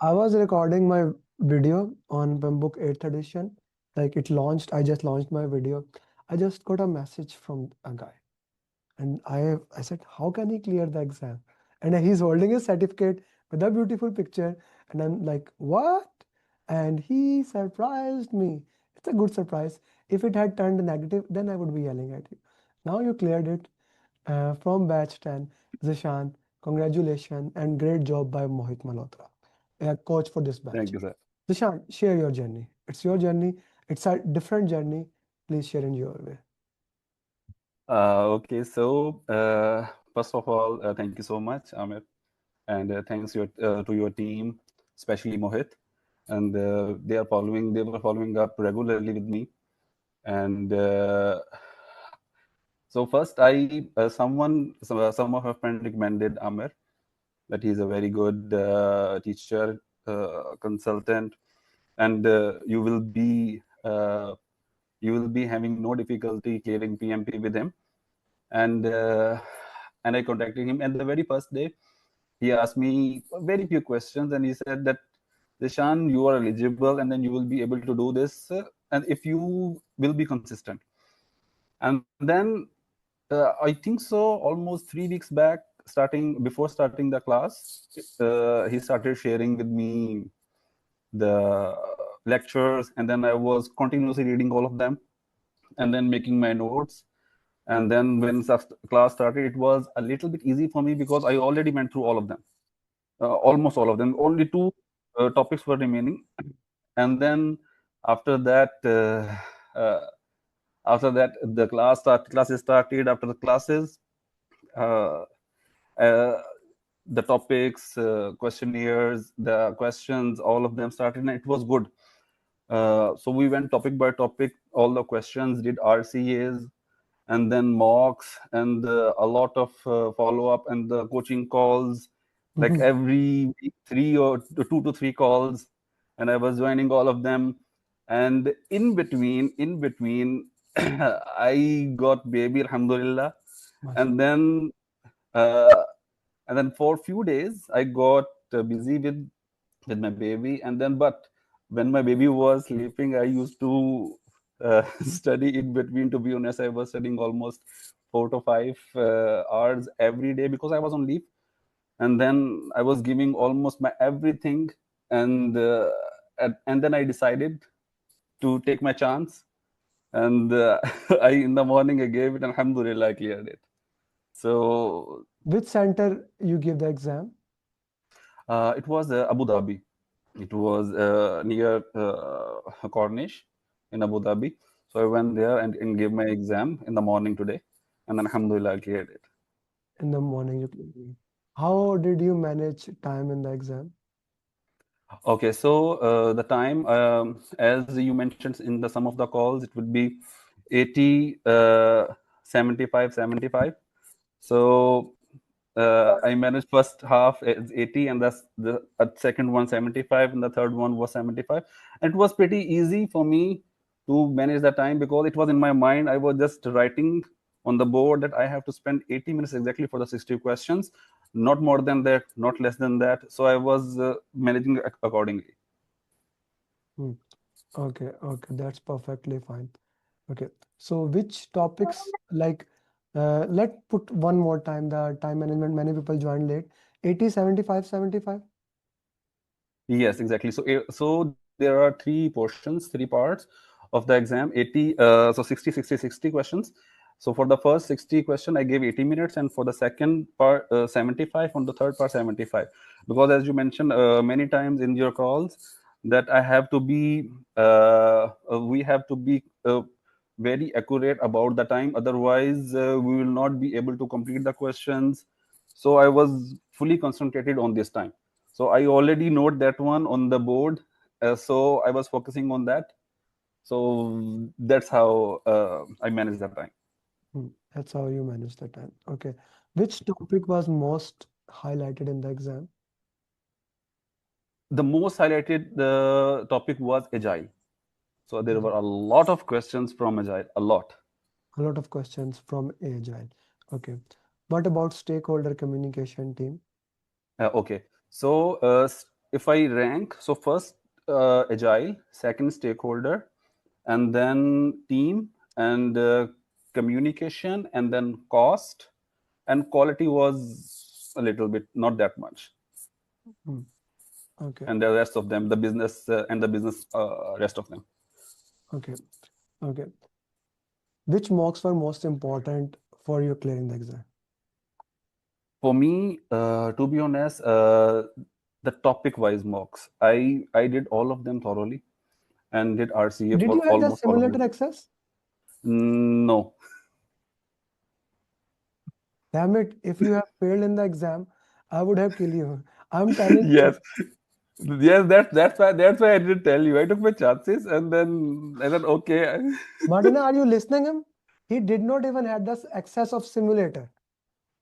I was recording my video on Pembroke 8th edition. Like it launched, I just launched my video. I just got a message from a guy. And I said, how can he clear the exam? And he's holding his certificate with a beautiful picture. And I'm like, what? And he surprised me. It's a good surprise. If it had turned negative, then I would be yelling at you. Now you cleared it from batch 10. Zeeshan, congratulations and great job by Mohit Malhotra, a coach for this batch. Thank you, sir. Zeeshan, share your journey. It's your journey. It's a different journey. Please share in your way. Okay, so first of all, thank you so much, Amer, and thanks to your team, especially Mohit, and they were following up regularly with me, and so first some of my friend recommended Amer, that he's a very good teacher, consultant, and you will be having no difficulty clearing PMP with him. And I contacted him, and the very first day he asked me very few questions, and he said that, Zeeshan, you are eligible, and then you will be able to do this, and if you will be consistent. And then I think so almost 3 weeks back, before starting the class, he started sharing with me the lectures, and then I was continuously reading all of them and then making my notes. And then when class started, it was a little bit easy for me because I already went through all of them, almost all of them. Only two topics were remaining. And then after that, the classes started. After the classes, uh, uh, the topics, questionnaires, the questions, all of them started, and it was good. So we went topic by topic, all the questions, did RCAs, and then mocks, and a lot of follow-up and the coaching calls, like every week, 2 to 3 calls, and I was joining all of them. And in between, I got baby, alhamdulillah. And then uh, and then for a few days I got busy with my baby. And then, but when my baby was sleeping, I used to study in between. To be honest, I was studying almost 4 to 5 hours every day because I was on leave. And then I was giving almost my everything. And and then I decided to take my chance. And I in the morning I gave it, and alhamdulillah, I cleared it. So Which center you give the exam? it was Abu Dhabi. It was near Cornish in Abu Dhabi. So I went there and gave my exam in the morning today. And then alhamdulillah, I cleared it. In the morning you cleared it. How did you manage time in the exam? Okay, so the time, as you mentioned in the some of the calls, it would be 80, 75, 75. So I managed first half as 80, and that's the second one 75, and the third one was 75. And it was pretty easy for me to manage the time because it was in my mind. I was just writing on the board that I have to spend 80 minutes exactly for the 60 questions, not more than that, not less than that. So I was managing accordingly. Hmm. Okay, that's perfectly fine. Okay, so which topics like let put one more time the time management. Many people join late. 80, 75, 75. Yes, exactly. So there are three parts of the exam. 80, so 60, 60, 60 questions. So for the first 60 question, I gave 80 minutes, and for the second part, 75. On the third part, 75. Because as you mentioned many times in your calls, that we have to be very accurate about the time. Otherwise, we will not be able to complete the questions. So I was fully concentrated on this time. So I already note that one on the board. So I was focusing on that. So that's how I manage that time. Hmm. That's how you manage the time. Okay, which topic was most highlighted in the exam? The most highlighted topic was agile. So there were a lot of questions from agile, a lot. A lot of questions from Agile. Okay, what about stakeholder communication team? Okay. So if I rank, so first agile, second stakeholder, and then team, and communication, and then cost, and quality was a little bit, not that much. Hmm. Okay. And the rest of them, the business and the business rest of them. Okay. Okay. Which mocks were most important for you clearing the exam? For me, to be honest, the topic wise mocks, I did all of them thoroughly and did RCA Did for you have the almost all of simulator them. access? No. Damn it, if you have failed in the exam, I would have killed you. I'm telling you. Yes. Yes, that's why I didn't tell you. I took my chances, and then I said, okay. Martina, are you listening him? He did not even have the access of simulator.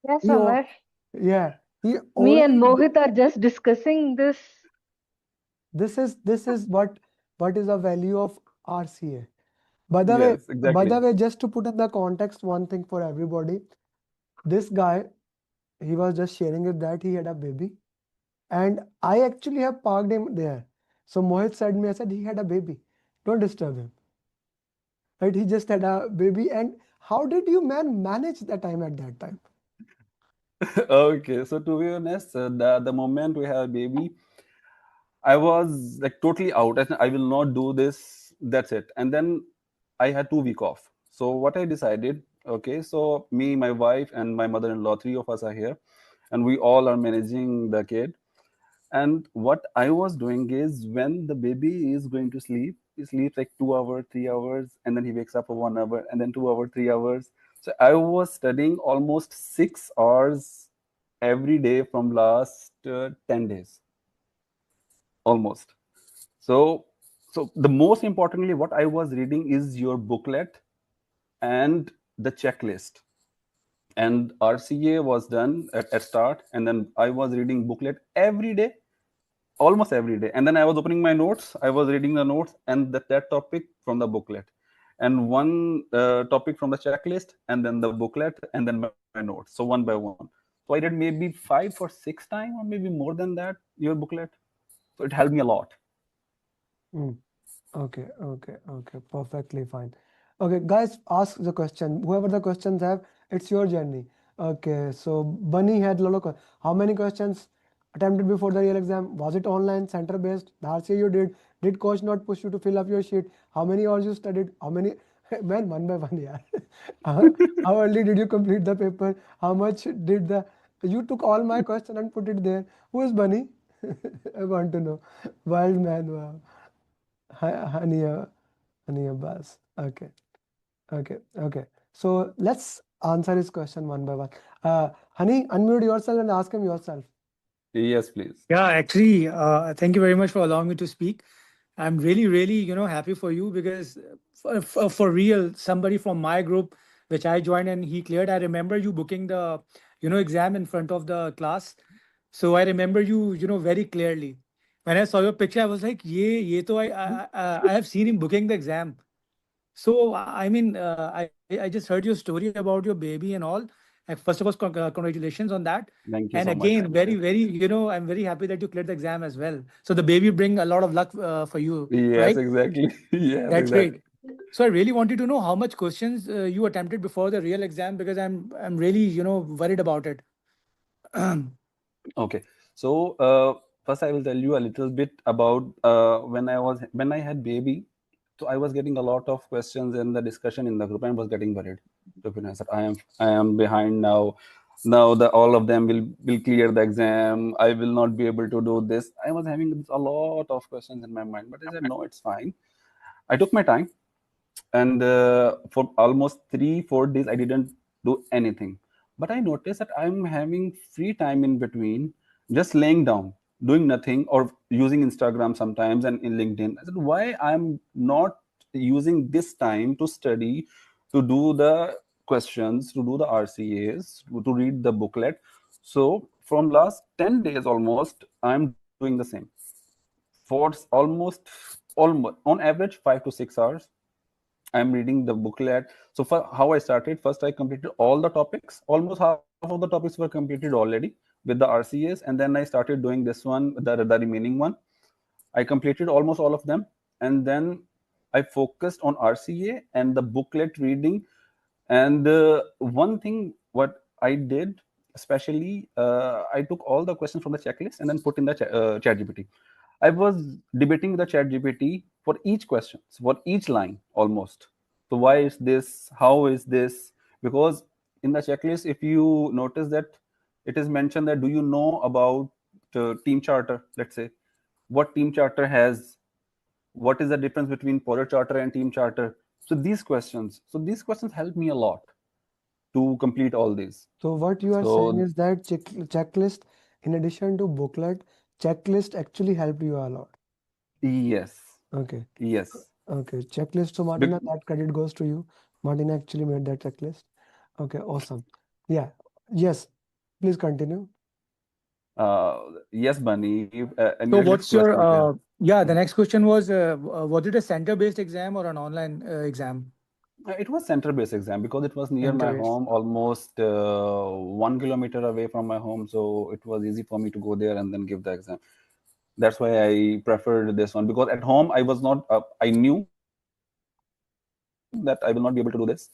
Yes, He, Amer. yeah, he Me and only, Mohit are just discussing this. this is what is the value of RCA. By the way, Yes, exactly. just to put in the context, one thing for everybody, this guy, he was just sharing it that he had a baby, and I actually have parked him there. So Mohit said me, I said he had a baby. Don't disturb him. Right? He just had a baby. And how did you manage the time at that time? Okay, so to be honest, the moment we have a baby, I was like totally out. I said, I will not do this. That's it. And then I had 2 week off. So what I decided, okay, so me, my wife, and my mother-in-law, 3 of us are here, and we all are managing the kid. And what I was doing is, when the baby is going to sleep, he sleeps like 2 hours, 3 hours, and then he wakes up for 1 hour, and then 2 hours, 3 hours. So I was studying almost 6 hours every day from last 10 days, almost. So, so the most importantly, what I was reading is your booklet and the checklist. And RCA was done at start, and then I was reading booklet every day, almost every day. And then I was opening my notes, I was reading the notes and that topic from the booklet, and one topic from the checklist, and then the booklet, and then my notes. So one by one. So I did maybe 5 or 6 times, or maybe more than that, your booklet. So it helped me a lot. Mm. Okay, okay, okay, perfectly fine. Okay, guys, ask the question. Whoever the questions have, it's your journey. Okay, so Bunny had a lot of how many questions attempted before the real exam? Was it online, center based? The RCA you did. Did coach not push you to fill up your sheet? How many hours you studied? How many? Man, one by one, yeah. How early did you complete the paper? How much did the? You took all my question and put it there. Who is Bunny? I want to know. Wild man, wow. Hania, Hania Abbas. Okay, okay, okay. So let's answer his question one by one. Hani, unmute yourself and ask him yourself. Yes, please. Yeah, actually, thank you very much for allowing me to speak. I'm really, really, happy for you because for real, somebody from my group, which I joined and he cleared. I remember you booking the, exam in front of the class. So I remember you, very clearly. When I saw your picture, I was like, ye to I have seen him booking the exam. So I mean, I just heard your story about your baby and all. First of all, congratulations on that. Thank you And so much. again, very, very, I'm very happy that you cleared the exam as well. So the baby bring a lot of luck for you, Yes, right? exactly. Yes, That's exactly. great. So I really wanted to know how much questions you attempted before the real exam because I'm really, worried about it. Okay. So first I will tell you a little bit about when I had baby. So I was getting a lot of questions in the discussion in the group, and was getting worried. To be honest, I am behind now. Now the all of them will clear the exam. I will not be able to do this. I was having a lot of questions in my mind, but I said no, it's fine. I took my time, and for almost 3 4 days I didn't do anything. But I noticed that I'm having free time in between, just laying down, doing nothing, or using Instagram sometimes, and in LinkedIn. I said, why I'm not using this time to study, to do the questions, to do the RCAs, to read the booklet? So from last 10 days almost, I'm doing the same for almost on average 5 to 6 hours. I'm reading the booklet. So for how I started, first I completed all the topics. Almost half of the topics were completed already. with the RCAs, and then I started doing this one, the remaining one. I completed almost all of them, and then I focused on RCA and the booklet reading. And one thing what I did, especially, I took all the questions from the checklist and then put in the chat GPT. I was debating with the chat GPT for each question, for each line almost. So why is this? How is this? Because in the checklist, if you notice that it is mentioned that do you know about team charter, let's say, what team charter has, what is the difference between project charter and team charter. So these questions help me a lot to complete all these. So what you are saying So is that checklist, in addition to booklet, checklist actually helped you a lot. yes, Okay. yes. Okay. Checklist. So Martina, that credit goes to you. Martina actually made that checklist. Okay. Awesome. Yeah. Yes. Please continue. Yes, Bunny. Any So next what's question you can. your the next question was it a center-based exam or an online exam? It was center-based exam because it was near my Center-based. home, almost 1 kilometer away from my home. So it was easy for me to go there and then give the exam. That's why I preferred this one, because at home I was not. I knew that I will not be able to do this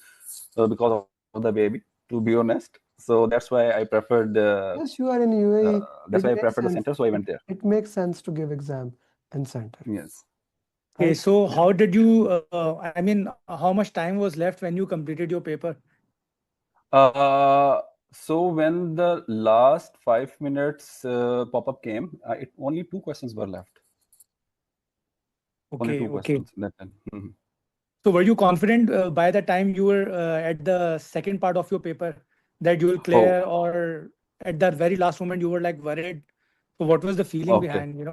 because of the baby. To be honest, so that's why I preferred. Yes, you are in UAE. That's It why I makes preferred the sense. center. So I It, went there. it makes sense to give exam in center, Yes. Okay, right? so how did you? I mean, how much time was left when you completed your paper? So when the last 5 minutes pop-up came, only two questions were left. Only Okay, two okay. questions that time. Mhm. So were you confident by the time you were at the second part of your paper that you will Oh, clear, or at that very last moment you were like worried? So what was the feeling okay. behind,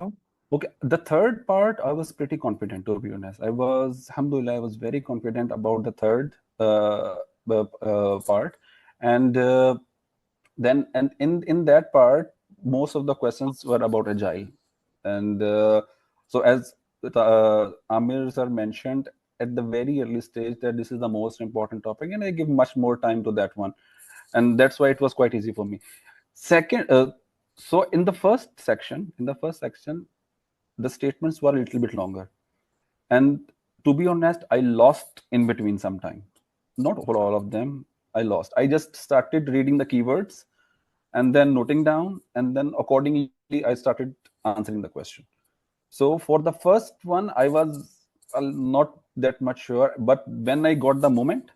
Okay. The third part, I was pretty confident, to be honest. Alhamdulillah, I was very confident about the third part. And then, and in that part, most of the questions were about agile. And so as Amir sir mentioned at the very early stage that this is the most important topic, and I give much more time to that one. And that's why it was quite easy for me. Second, so in the first section, the statements were a little bit longer. And to be honest, I lost in between sometime. Not for all of them, I lost. I just started reading the keywords and then noting down, and then accordingly, I started answering the question. So for the first one, I was not that much sure, but when I got the moment,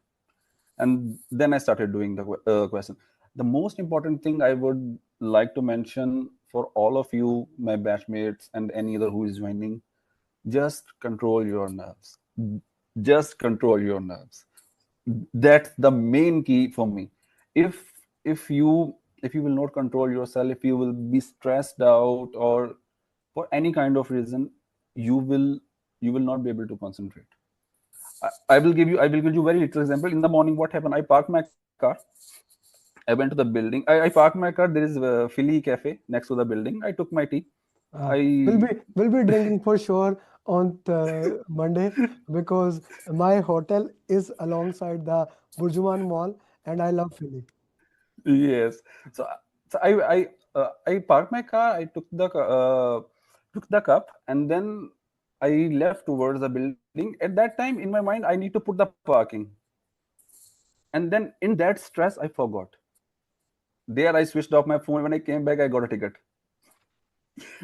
and then I started doing the question. The most important thing I would like to mention for all of you, my batchmates, and any other who is joining, just control your nerves. Just control your nerves. That's the main key for me. If if you if you will not control yourself, if you will be stressed out, or for any kind of reason, you will not be able to concentrate. I will give you very little example. In the morning, what happened? I parked my car. I went to the building. I parked my car. There is a Philly cafe next to the building. I took my tea. Uh, we'll I be we'll be drinking for sure on the Monday because my hotel is alongside the Burjuman Mall and I love Philly. Yes. So I parked my car. I took the cup, and then I left towards the building. At that time, in my mind, I need to put the parking, and then in that stress, I forgot. There, I switched off my phone. When I came back, I got a ticket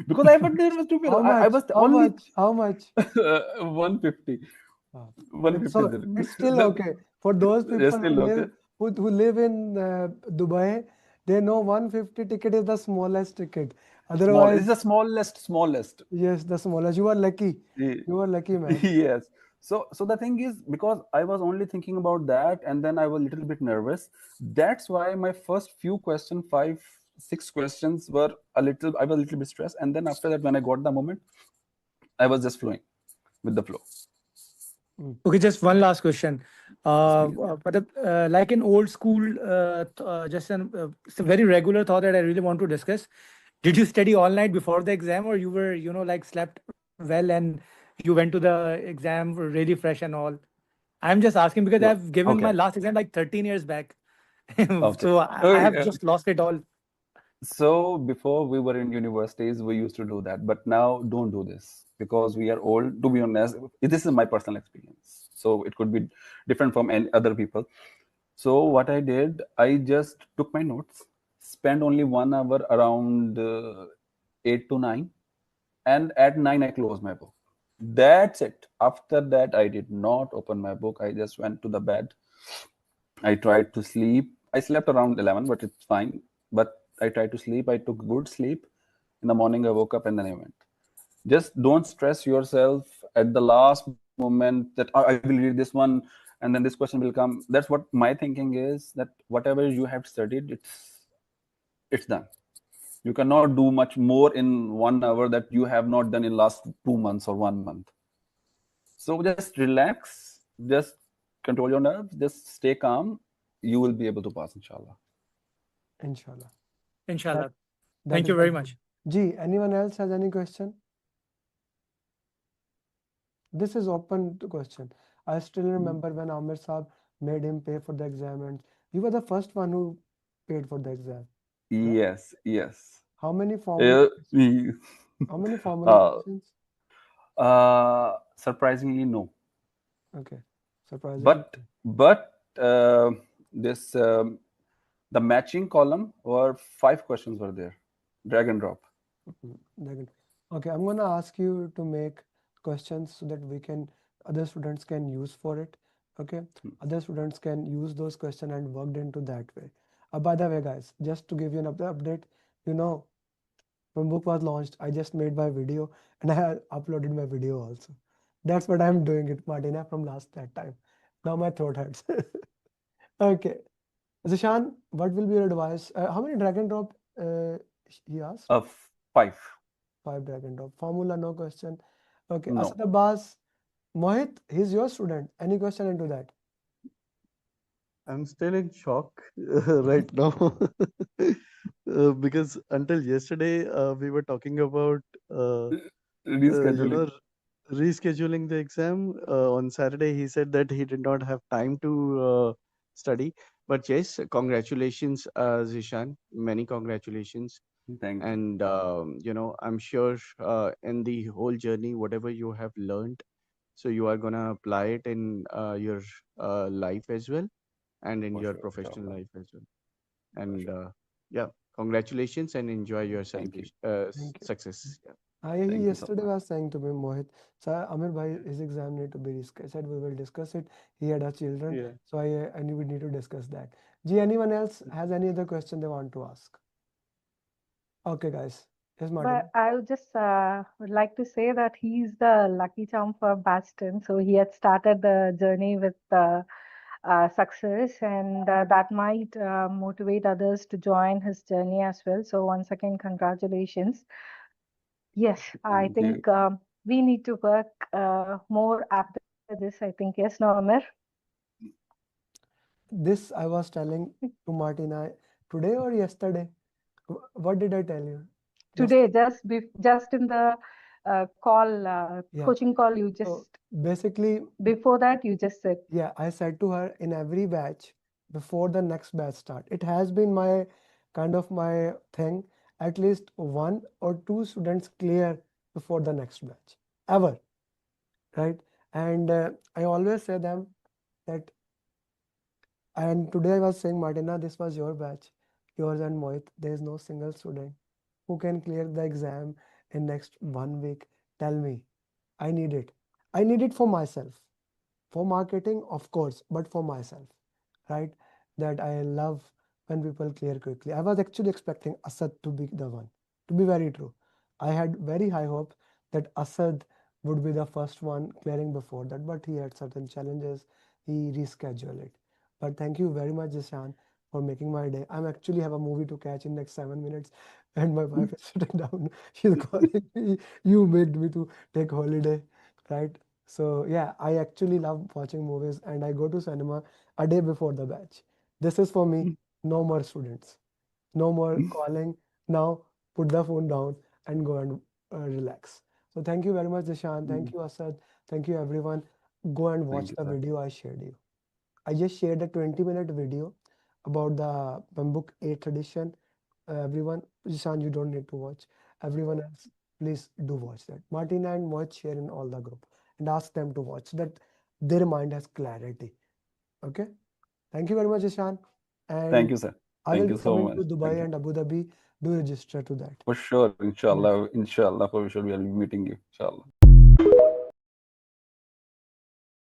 because I was there was stupid. How I much? was How only much? How much? 150. Uh, One it's fifty so dirham. it's still okay for those It's people still okay. who live in Dubai. They know 150 ticket is the smallest ticket. Small. It's Otherwise, the smallest. yes, the smallest. You are lucky. Ye- You are lucky, man. Yes. So the thing is, because I was only thinking about that, and then I was a little bit nervous. That's why my first few questions, five, six questions, were I was a little bit stressed. And then after that, when I got the moment, I was just flowing with the flow. Mm. Okay, just one last question. Yes, please. But like an old school, it's a very regular thought that I really want to discuss. Did you study all night before the exam, or you were, like slept well and you went to the exam really fresh and all? I'm just asking because No. I've given my Okay. last exam like 13 years back. Okay. So I have Okay. just lost it all. So before we were in universities, we used to do that, but now don't do this because we are old. To be honest, this is my personal experience, so it could be different from any other people. So what I did, I just took my notes, spent only 1 hour around 8 to 9, and at 9 I closed my book. That's it. After that, I did not open my book. I just went to the bed. I tried to sleep. I slept around 11, but it's fine. But I tried to sleep. I took good sleep. In the morning, I woke up and then I went. Just don't stress yourself at the last moment that, "Oh, I will read this one and then this question will come." That's what my thinking is, that whatever you have studied, it's done. You cannot do much more in 1 hour that you have not done in last 2 months or 1 month. So just relax, just control your nerves, just stay calm. You will be able to pass, inshallah. Inshallah. That Inshallah. that Thank is you very very good. much. Gee, anyone else has any question? This is open to question. I still remember when Amir Saab made him pay for the exam, and you were the first one who paid for the exam, right? Yes, yes. How many formula Uh, questions? How many formula uh, questions? Surprisingly, no. Okay, surprisingly. But this the matching column were 5 questions were there, drag and drop. Negative. Okay, I'm gonna ask you to make questions so that we can other students can use for it. Okay, other students can use those questions and worked into that way. By the way, guys, just to give you an update, you know, when book was launched, I just made my video and I had uploaded my video also. That's what I'm doing it, Martina, from last that time. Now my throat hurts. Okay, Zishan, what will be your advice? How many drag and drop? He asked. 5. 5 drag and drop. Formula, no question. Okay, Asad No. Abbas, Mohit, he's your student. Any question into that? I'm still in shock right now because until yesterday we were talking about you Rescheduling. know rescheduling the exam. On Saturday, he said that he did not have time to study. But yes, congratulations, Zishan. Many congratulations. Thank you. And I'm sure in the whole journey, whatever you have learned, so you are gonna apply it in your life as well and in For your sure, professional inshallah. life as well. For And sure. yeah, congratulations and enjoy your Thank you. celebration Thank you. success. Yeah. He Thank you so yesterday much. was saying to me, Mohit, so Amir bhai, his exam need to be rescheduled. I said we will discuss it. He had a children, Yeah. so I knew we need to discuss that. Gee, anyone else has any other question they want to ask? Okay, guys. Yes, Martina. But I would like to say that he's the lucky charm for Baston. So he had started the journey with success, and that might motivate others to join his journey as well. So once again, congratulations. Yes, I Thank you. think we need to work more after this. I think, yes, no, Amir? This I was telling to Martina today or yesterday. What did I tell you? Today, Yesterday. just in the Yeah. coaching call, you So just basically, before that you just said. yeah, I said to her in every batch before the next batch start. It has been my kind of my thing. At least one or two students clear before the next batch ever, right? And I always say them that. And today I was saying, Martina, this was your batch, yours and Mohit. There is no single student who can clear the exam in next 1 week. Tell me, I need it. I need it for myself. For marketing, of course, but for myself, right? That I love when people clear quickly. I was actually expecting Asad to be the one, to be very true. I had very high hope that Asad would be the first one clearing before that, but he had certain challenges. He rescheduled it. But thank you very much, Jishan, for making my day. I'm actually have a movie to catch in next 7 minutes, and my wife is sitting down. She's calling me. You made me to take holiday, right? So yeah, I actually love watching movies and I go to cinema a day before the batch. This is for me, no more students, no more calling. Now put the phone down and go and relax. So thank you very much, Dishan. Thank you, Asad. Thank you, everyone. Go and Thank watch you, the sir. video I shared you. I just shared a 20-minute video about the Pembroke 8th edition everyone, Zeeshan, you don't need to watch. Everyone else, please do watch that. Martina and Mohit share in all the group and ask them to watch so that their mind has clarity. Okay. Thank you very much, Zeeshan. Thank And you, sir. I Thank will you be so coming much. to Thank Dubai you. and Abu Dhabi. Do register to that. For sure, Yes. inshallah, inshallah, for sure, we'll be meeting you, inshallah.